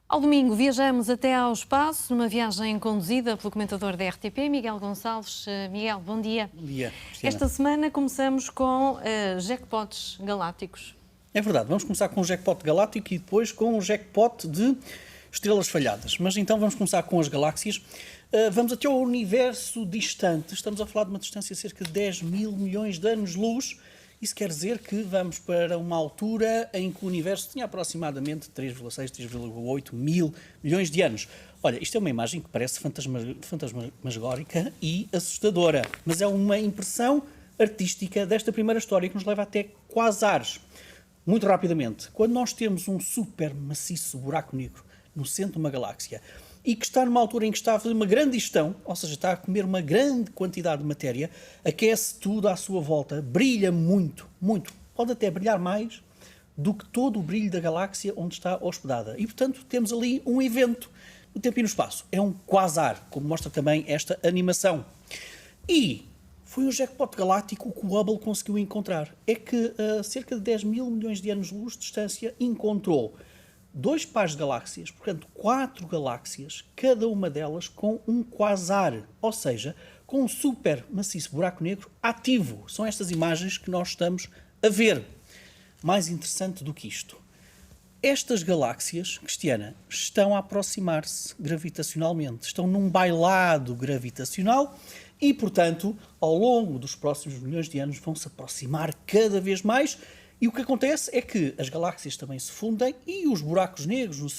Ao domingo viajamos até ao espaço, numa viagem conduzida pelo comentador da RTP, Miguel Gonçalves. Miguel, bom dia. Bom dia, Cristina. Esta semana começamos com jackpots galácticos. É verdade, vamos começar com o jackpot galáctico e depois com o jackpot de estrelas falhadas. Mas então vamos começar com as galáxias. Vamos até ao universo distante. Estamos a falar de uma distância de cerca de 10 mil milhões de anos-luz. Isso quer dizer que vamos para uma altura em que o universo tinha aproximadamente 3,6, 3,8 mil milhões de anos. Olha, isto é uma imagem que parece fantasmagórica e assustadora, mas é uma impressão artística desta primeira história que nos leva até quasares. Muito rapidamente, quando nós temos um super maciço buraco negro no centro de uma galáxia e que está numa altura em que está a fazer uma grande digestão, ou seja, está a comer uma grande quantidade de matéria, aquece tudo à sua volta, brilha muito, muito. Pode até brilhar mais do que todo o brilho da galáxia onde está hospedada. E, portanto, temos ali um evento no tempo e no espaço. É um quasar, como mostra também esta animação. E foi o jackpot galáctico que o Hubble conseguiu encontrar. É que a cerca de 10 mil milhões de anos-luz de distância encontrou dois pares de galáxias, portanto 4 galáxias, cada uma delas com um quasar, ou seja, com um super maciço buraco negro ativo. São estas imagens que nós estamos a ver. Mais interessante do que isto, estas galáxias, Cristiana, estão a aproximar-se gravitacionalmente, estão num bailado gravitacional e, portanto, ao longo dos próximos milhões de anos vão se aproximar cada vez mais. E o que acontece é que as galáxias também se fundem e os buracos negros no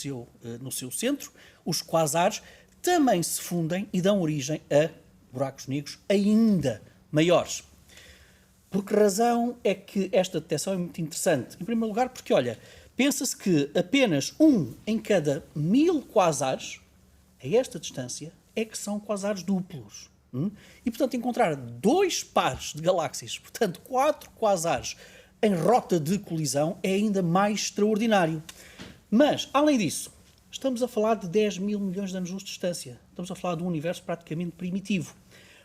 seu centro, os quasares, também se fundem e dão origem a buracos negros ainda maiores. Por que razão é que esta detecção é muito interessante? Em primeiro lugar, porque, olha, pensa-se que apenas um em cada 1000 quasares, a esta distância, é que são quasares duplos. E, portanto, encontrar dois pares de galáxias, portanto, 4 quasares, em rota de colisão é ainda mais extraordinário. Mas, além disso, estamos a falar de 10 mil milhões de anos-luz de distância. Estamos a falar de um universo praticamente primitivo.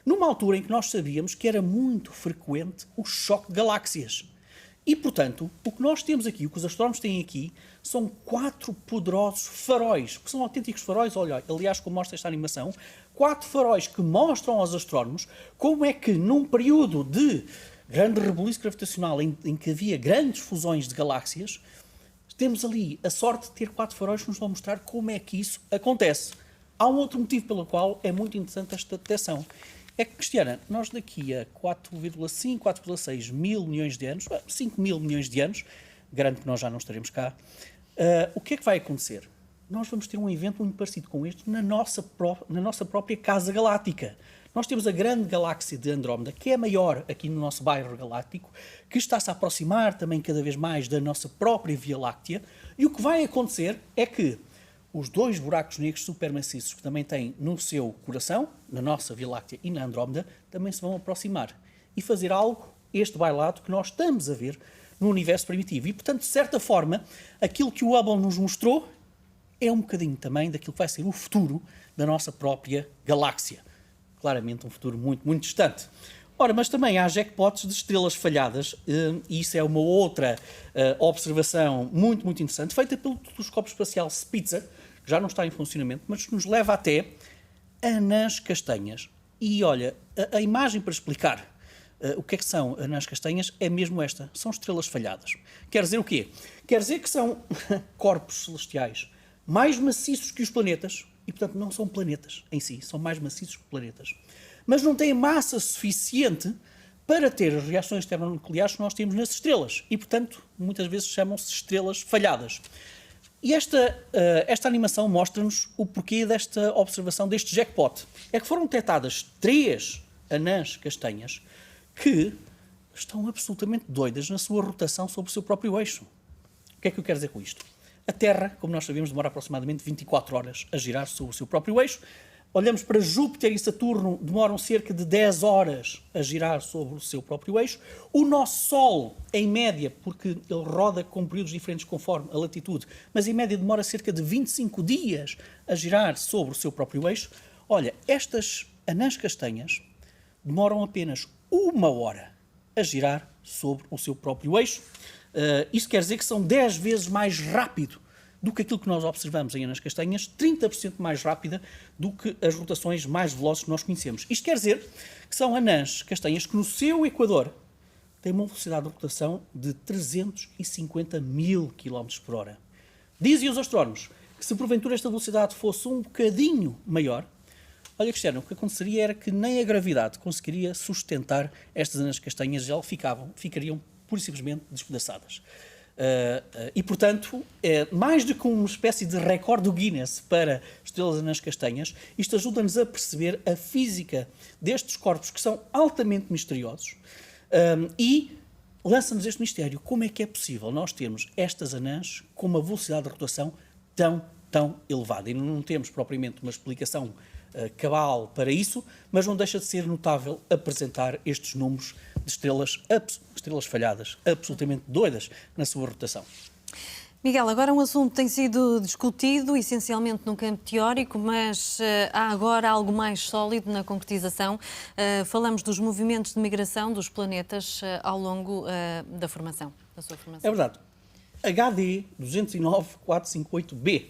Numa altura em que nós sabíamos que era muito frequente o choque de galáxias. E, portanto, o que nós temos aqui, o que os astrónomos têm aqui, são 4 poderosos faróis, que são autênticos faróis, olha, aliás, como mostra esta animação, 4 faróis que mostram aos astrónomos como é que, num período de grande rebuliço gravitacional em que havia grandes fusões de galáxias, temos ali a sorte de ter 4 faróis que nos vão mostrar como é que isso acontece. Há um outro motivo pelo qual é muito interessante esta detecção. É que, Cristiana, nós daqui a 4,5, 4,6 mil milhões de anos, 5 mil milhões de anos, garanto que nós já não estaremos cá, o que é que vai acontecer? Nós vamos ter um evento muito parecido com este na nossa própria casa galáctica. Nós temos a grande galáxia de Andrómeda, que é a maior aqui no nosso bairro galáctico, que está-se a aproximar também cada vez mais da nossa própria Via Láctea, e o que vai acontecer é que os dois buracos negros supermaciços que também têm no seu coração, na nossa Via Láctea e na Andrómeda, também se vão aproximar e fazer algo, este bailado que nós estamos a ver no universo primitivo. E, portanto, de certa forma, aquilo que o Hubble nos mostrou é um bocadinho também daquilo que vai ser o futuro da nossa própria galáxia. Claramente um futuro muito, muito distante. Ora, mas também há jackpots de estrelas falhadas, e isso é uma outra observação muito, muito interessante, feita pelo telescópio espacial Spitzer, que já não está em funcionamento, mas que nos leva até anãs castanhas. E olha, a imagem para explicar o que é que são anãs castanhas é mesmo esta, são estrelas falhadas. Quer dizer o quê? Quer dizer que são corpos celestiais mais maciços que os planetas, e, portanto, não são planetas em si, são mais maciços que planetas. Mas não têm massa suficiente para ter as reações termonucleares que nós temos nas estrelas. E, portanto, muitas vezes chamam-se estrelas falhadas. E esta animação mostra-nos o porquê desta observação, deste jackpot. É que foram detectadas 3 anãs castanhas que estão absolutamente doidas na sua rotação sobre o seu próprio eixo. O que é que eu quero dizer com isto? A Terra, como nós sabemos, demora aproximadamente 24 horas a girar sobre o seu próprio eixo. Olhamos para Júpiter e Saturno, demoram cerca de 10 horas a girar sobre o seu próprio eixo. O nosso Sol, em média, porque ele roda com períodos diferentes conforme a latitude, mas em média demora cerca de 25 dias a girar sobre o seu próprio eixo. Olha, estas anãs castanhas demoram apenas 1 hora a girar sobre o seu próprio eixo. Isso quer dizer que são 10 vezes mais rápido do que aquilo que nós observamos em anãs castanhas, 30% mais rápida do que as rotações mais velozes que nós conhecemos. Isto quer dizer que são anãs castanhas que no seu equador têm uma velocidade de rotação de 350 mil km por hora. Dizem os astrónomos que se porventura esta velocidade fosse um bocadinho maior, olha, Cristiano, o que aconteceria era que nem a gravidade conseguiria sustentar estas anãs castanhas, já ficariam pura e simplesmente despedaçadas. E, portanto, mais do que uma espécie de recorde do Guinness para estrelas anãs castanhas, isto ajuda-nos a perceber a física destes corpos que são altamente misteriosos e lança-nos este mistério. Como é que é possível nós termos estas anãs com uma velocidade de rotação tão elevada? E não temos propriamente uma explicação cabal para isso, mas não deixa de ser notável apresentar estes números de estrelas falhadas, absolutamente doidas na sua rotação. Miguel, agora um assunto que tem sido discutido essencialmente no campo teórico, mas há agora algo mais sólido na concretização. Falamos dos movimentos de migração dos planetas ao longo da sua formação. É verdade. HD 209458b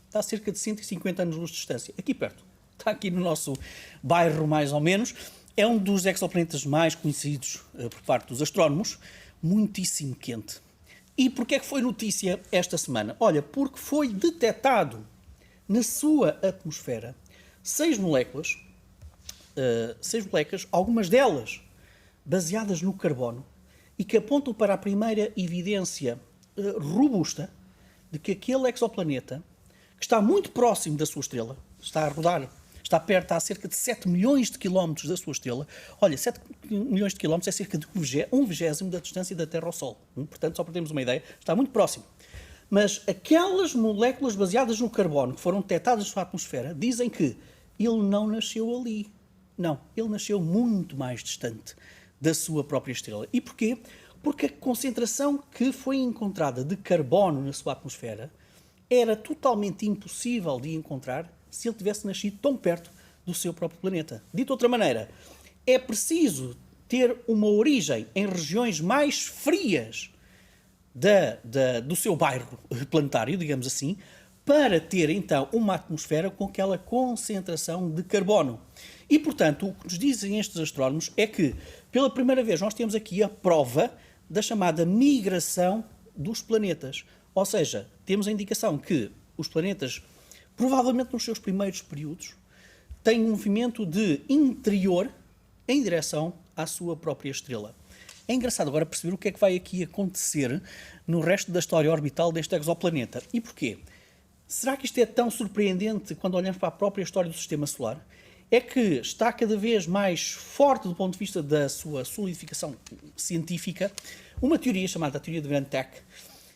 está a cerca de 150 anos-luz de distância, aqui perto. Está aqui no nosso bairro, mais ou menos. É um dos exoplanetas mais conhecidos por parte dos astrónomos, muitíssimo quente. E porquê é que foi notícia esta semana? Olha, porque foi detectado na sua atmosfera 6 moléculas, algumas delas baseadas no carbono, e que apontam para a primeira evidência robusta de que aquele exoplaneta, que está muito próximo da sua estrela, está a rodar, está perto, a cerca de 7 milhões de quilómetros da sua estrela. Olha, 7 milhões de quilómetros é cerca de um vigésimo da distância da Terra ao Sol. Portanto, só para termos uma ideia, está muito próximo. Mas aquelas moléculas baseadas no carbono que foram detectadas na sua atmosfera dizem que ele não nasceu ali. Não, ele nasceu muito mais distante da sua própria estrela. E porquê? Porque a concentração que foi encontrada de carbono na sua atmosfera era totalmente impossível de encontrar se ele tivesse nascido tão perto do seu próprio planeta. Dito de outra maneira, é preciso ter uma origem em regiões mais frias do seu bairro planetário, digamos assim, para ter então uma atmosfera com aquela concentração de carbono. E, portanto, o que nos dizem estes astrónomos é que, pela primeira vez, nós temos aqui a prova da chamada migração dos planetas. Ou seja, temos a indicação que os planetas, provavelmente nos seus primeiros períodos, têm um movimento de interior em direção à sua própria estrela. É engraçado agora perceber o que é que vai aqui acontecer no resto da história orbital deste exoplaneta. E porquê? Será que isto é tão surpreendente quando olhamos para a própria história do Sistema Solar? É que está cada vez mais forte do ponto de vista da sua solidificação científica uma teoria chamada a teoria de Van Teck,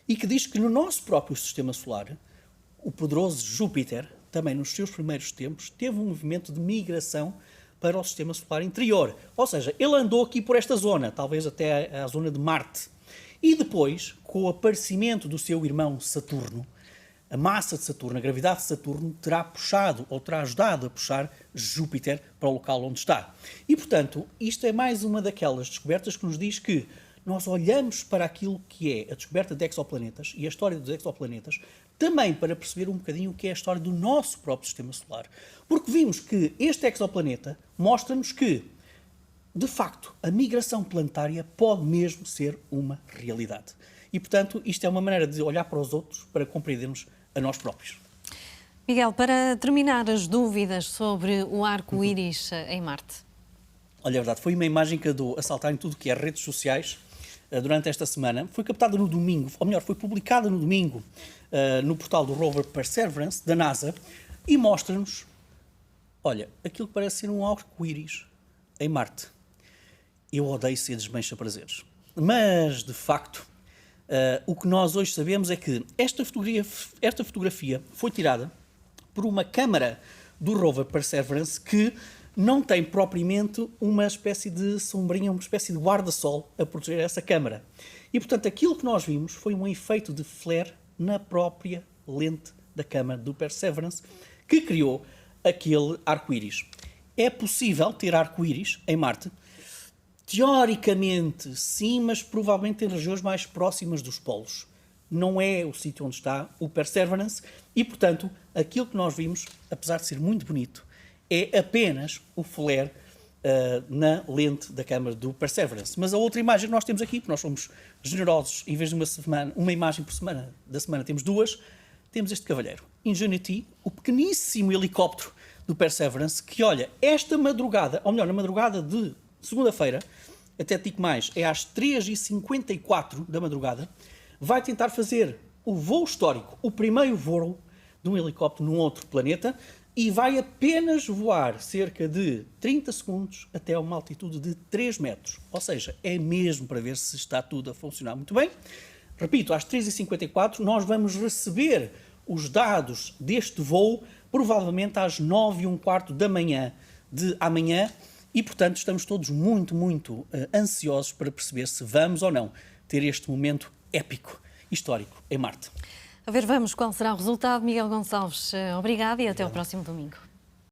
e que diz que no nosso próprio Sistema Solar, o poderoso Júpiter, também nos seus primeiros tempos, teve um movimento de migração para o Sistema Solar interior. Ou seja, ele andou aqui por esta zona, talvez até à zona de Marte. E depois, com o aparecimento do seu irmão Saturno, a massa de Saturno, a gravidade de Saturno, terá puxado ou terá ajudado a puxar Júpiter para o local onde está. E, portanto, isto é mais uma daquelas descobertas que nos diz que nós olhamos para aquilo que é a descoberta de exoplanetas e a história dos exoplanetas também para perceber um bocadinho o que é a história do nosso próprio Sistema Solar. Porque vimos que este exoplaneta mostra-nos que, de facto, a migração planetária pode mesmo ser uma realidade. E, portanto, isto é uma maneira de olhar para os outros para compreendermos a nós próprios. Miguel, para terminar as dúvidas sobre o arco-íris em Marte. Olha, é verdade, foi uma imagem que andou a saltar em tudo o que é redes sociais durante esta semana. Foi captada no domingo, ou melhor, foi publicada no domingo no portal do rover Perseverance, da NASA, e mostra-nos, olha, aquilo que parece ser um arco-íris em Marte. Eu odeio ser desmancha-prazeres. Mas, de facto, o que nós hoje sabemos é que esta fotografia foi tirada por uma câmara do rover Perseverance que não tem propriamente uma espécie de sombrinha, uma espécie de guarda-sol a proteger essa câmara. E, portanto, aquilo que nós vimos foi um efeito de flare na própria lente da câmara do Perseverance que criou aquele arco-íris. É possível ter arco-íris em Marte? Teoricamente, sim, mas provavelmente em regiões mais próximas dos polos. não é o sítio onde está o Perseverance e, portanto, aquilo que nós vimos, apesar de ser muito bonito, é apenas o flare na lente da câmara do Perseverance. Mas a outra imagem que nós temos aqui, porque nós somos generosos, em vez de uma imagem por semana, da semana temos duas, temos este cavalheiro, Ingenuity, o pequeníssimo helicóptero do Perseverance, que olha, esta madrugada, ou melhor, na madrugada de segunda-feira, até digo mais, é às 3h54 da madrugada, vai tentar fazer o voo histórico, o primeiro voo de um helicóptero num outro planeta, e vai apenas voar cerca de 30 segundos até uma altitude de 3 metros. Ou seja, é mesmo para ver se está tudo a funcionar muito bem. Repito, às 3h54 nós vamos receber os dados deste voo, provavelmente às 9h15 da manhã de amanhã, e portanto estamos todos muito ansiosos para perceber se vamos ou não ter este momento épico, histórico, em Marte. A ver, vamos, qual será o resultado? Miguel Gonçalves, obrigado e até ao próximo domingo.